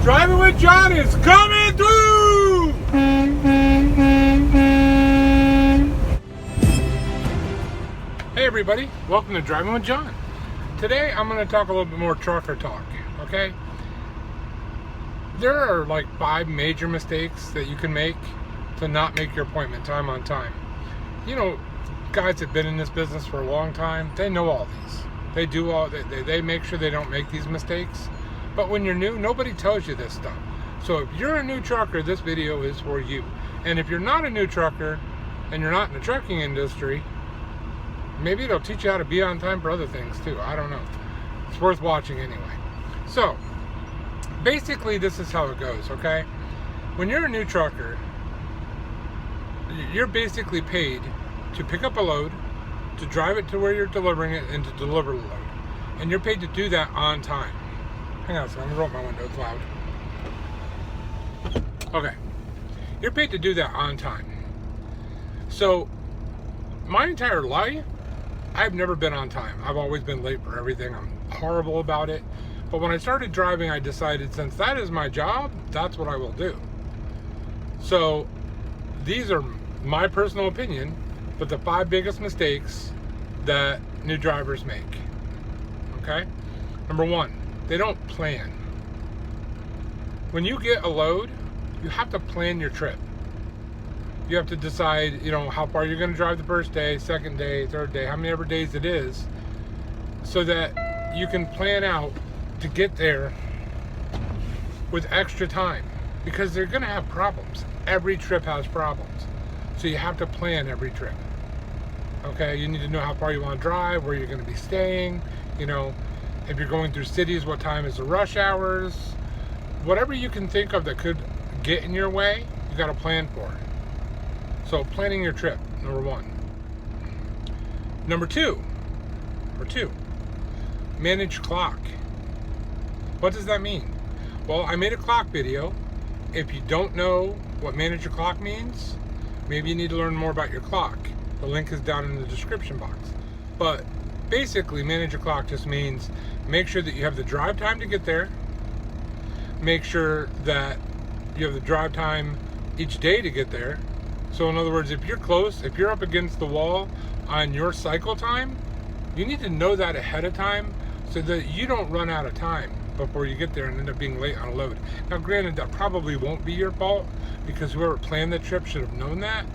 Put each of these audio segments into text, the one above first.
Driving with John is coming through! Hey everybody, welcome to Driving with John. Today I'm going to talk a little bit more trucker talk, okay? There are like 5 major mistakes that you can make to not make your appointment time on time. You know, guys that have been in this business for a long time, they know all these. They make sure they don't make these mistakes. But when you're new, nobody tells you this stuff. So if you're a new trucker, this video is for you. And if you're not a new trucker and you're not in the trucking industry, maybe it'll teach you how to be on time for other things too. I don't know. It's worth watching anyway. So basically this is how it goes, okay? When you're a new trucker, you're basically paid to pick up a load, to drive it to where you're delivering it, and to deliver the load. And you're paid to do that on time. Hang on a second, I'm gonna roll up my window, it's loud. Okay. You're paid to do that on time. So, my entire life, I've never been on time. I've always been late for everything. I'm horrible about it. But when I started driving, I decided since that is my job, that's what I will do. So, these are my personal opinion, but the 5 biggest mistakes that new drivers make. Okay? Number 1, they don't plan. When you get a load, you have to plan your trip. You have to decide, how far you're going to drive the first day, second day, third day, how many ever days it is, so that you can plan out to get there with extra time, because they're going to have problems. Every trip has problems. So you have to plan every trip. Okay, you need to know how far you want to drive, where you're going to be staying, if you're going through cities, what time is the rush hours, whatever you can think of that could get in your way, you got to plan for it. So planning your trip, number 1. Number two, manage clock. What does that mean? Well, I made a clock video. If you don't know what manage your clock means, maybe you need to learn more about your clock. The link is down in the description box. But basically, manage your clock just means make sure that you have the drive time to get there. Make sure that you have the drive time each day to get there. So in other words, if you're close, if you're up against the wall on your cycle time, you need to know that ahead of time so that you don't run out of time before you get there and end up being late on a load. Now granted, that probably won't be your fault because whoever planned the trip should have known that.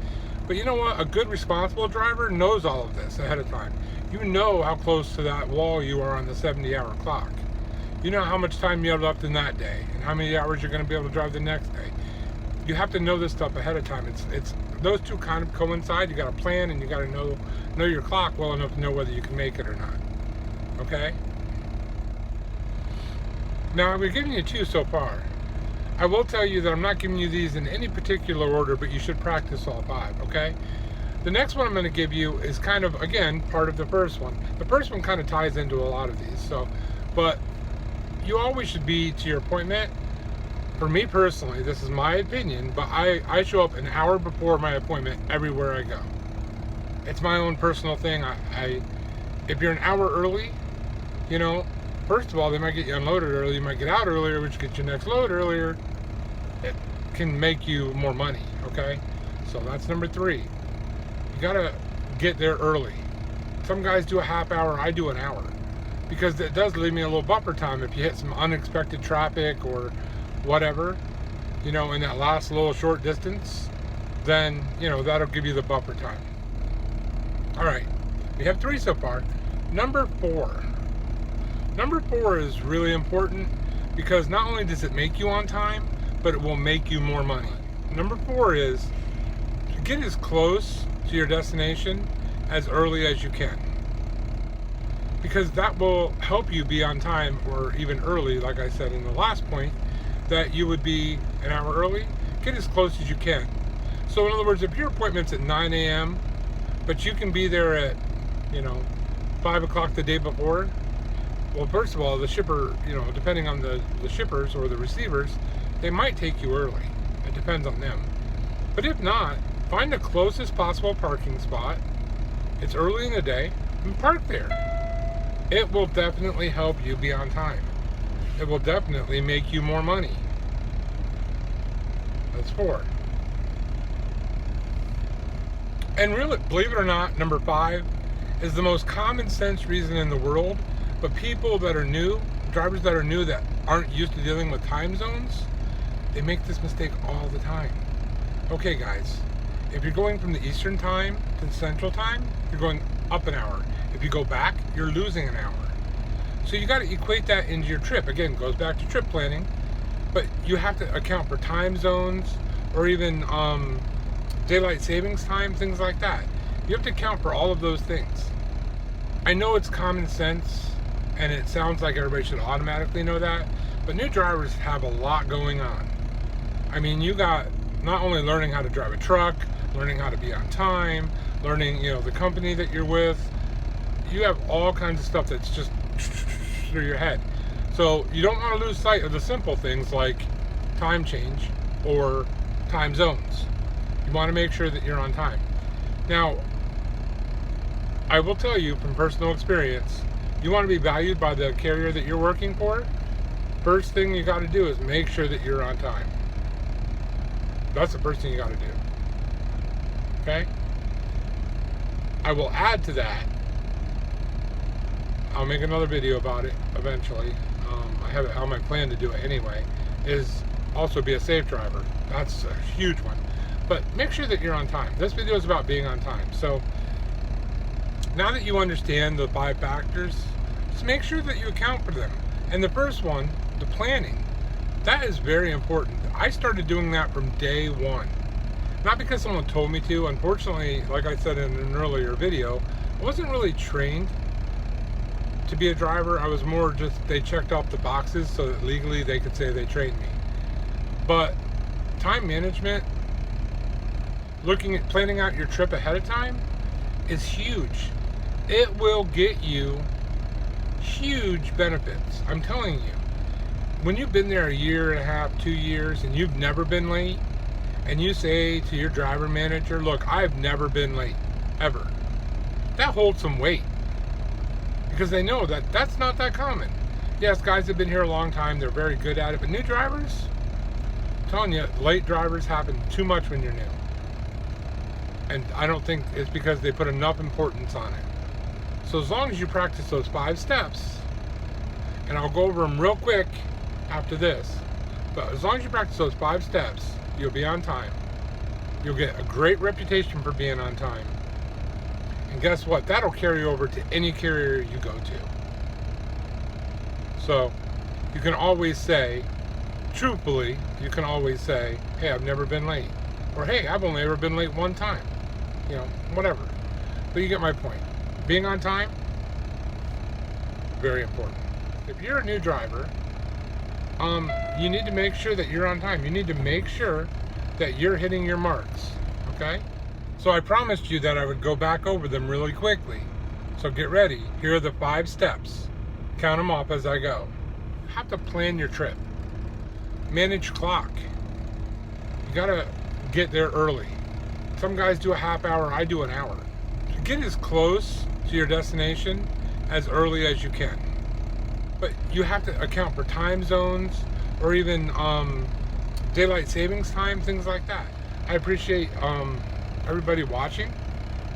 But you know what? A good responsible driver knows all of this ahead of time. You know how close to that wall you are on the 70-hour clock. You know how much time you have left in that day and how many hours you're going to be able to drive the next day. You have to know this stuff ahead of time. It's those two kind of coincide. You got to plan and you got to know your clock well enough to know whether you can make it or not. Okay? Now, we're giving you 2 so far. I will tell you that I'm not giving you these in any particular order, but you should practice all 5, okay? The next one I'm going to give you is kind of, again, part of the first one. The first one kind of ties into a lot of these. But you always should be to your appointment. For me personally, this is my opinion, but I show up an hour before my appointment everywhere I go. It's my own personal thing. If you're an hour early, first of all, they might get you unloaded early. You might get out earlier, which gets your next load earlier. It can make you more money, okay? So that's number 3. You gotta get there early. Some guys do a half hour, I do an hour. Because it does leave me a little buffer time if you hit some unexpected traffic or whatever, in that last little short distance, then, that'll give you the buffer time. All right, we have 3 so far. Number 4. Number 4 is really important because not only does it make you on time, but it will make you more money. Number 4 is get as close to your destination as early as you can. Because that will help you be on time, or even early, like I said in the last point, that you would be an hour early. Get as close as you can. So in other words, if your appointment's at 9 a.m., but you can be there at, 5 o'clock the day before, well, first of all, the shipper, depending on the shippers or the receivers, they might take you early. It depends on them. But if not, find the closest possible parking spot. It's early in the day, and park there. It will definitely help you be on time. It will definitely make you more money. That's 4. And really, believe it or not, number 5 is the most common sense reason in the world, but people that are new, drivers that are new that aren't used to dealing with time zones, they make this mistake all the time. Okay guys, if you're going from the Eastern time to the Central time, you're going up an hour. If you go back, you're losing an hour. So you got to equate that into your trip. Again, goes back to trip planning, but you have to account for time zones or even daylight savings time, things like that. You have to account for all of those things. I know it's common sense and it sounds like everybody should automatically know that, but new drivers have a lot going on. I mean, you got not only learning how to drive a truck, learning how to be on time, learning, the company that you're with. You have all kinds of stuff that's just through your head. So you don't want to lose sight of the simple things like time change or time zones. You want to make sure that you're on time. Now, I will tell you from personal experience, you want to be valued by the carrier that you're working for. First thing you got to do is make sure that you're on time. That's the first thing you got to do. Okay? I will add to that. I'll make another video about it eventually. I have it on my plan to do it anyway. Is also be a safe driver. That's a huge one. But make sure that you're on time. This video is about being on time. So now that you understand the 5 factors, just make sure that you account for them. And the first one, the planning, that is very important. I started doing that from day 1. Not because someone told me to. Unfortunately, like I said in an earlier video, I wasn't really trained to be a driver. I was more just, they checked off the boxes so that legally they could say they trained me. But time management, looking at planning out your trip ahead of time is huge. It will get you huge benefits. I'm telling you. When you've been there a year and a half, 2 years, and you've never been late, and you say to your driver manager, look, I've never been late, ever. That holds some weight. Because they know that that's not that common. Yes, guys have been here a long time, they're very good at it, but new drivers, I'm telling you, late drivers happen too much when you're new. And I don't think it's because they put enough importance on it. So as long as you practice those 5 steps, and I'll go over them real quick after this, but as long as you practice those 5 steps, you'll be on time. You'll get a great reputation for being on time. And guess what? That'll carry over to any carrier you go to. So you can always say, truthfully, you can always say, hey, I've never been late. Or hey, I've only ever been late 1 time. Whatever. But you get my point. Being on time, very important. If you're a new driver, you need to make sure that you're on time. You need to make sure that you're hitting your marks, okay? So I promised you that I would go back over them really quickly. So get ready. Here are the 5 steps. Count them off as I go. You have to plan your trip. Manage clock. You gotta get there early. Some guys do a half hour, I do an hour. Get as close to your destination as early as you can. But you have to account for time zones or even daylight savings time, things like that. I appreciate everybody watching,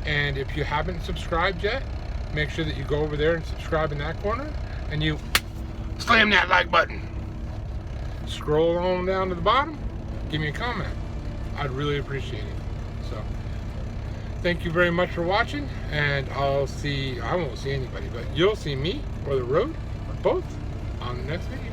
and if you haven't subscribed yet, make sure that you go over there and subscribe in that corner, and you slam that like button. Scroll on down to the bottom, give me a comment. I'd really appreciate it. So thank you very much for watching, and I won't see anybody, but you'll see me or the road, or both, on the next video.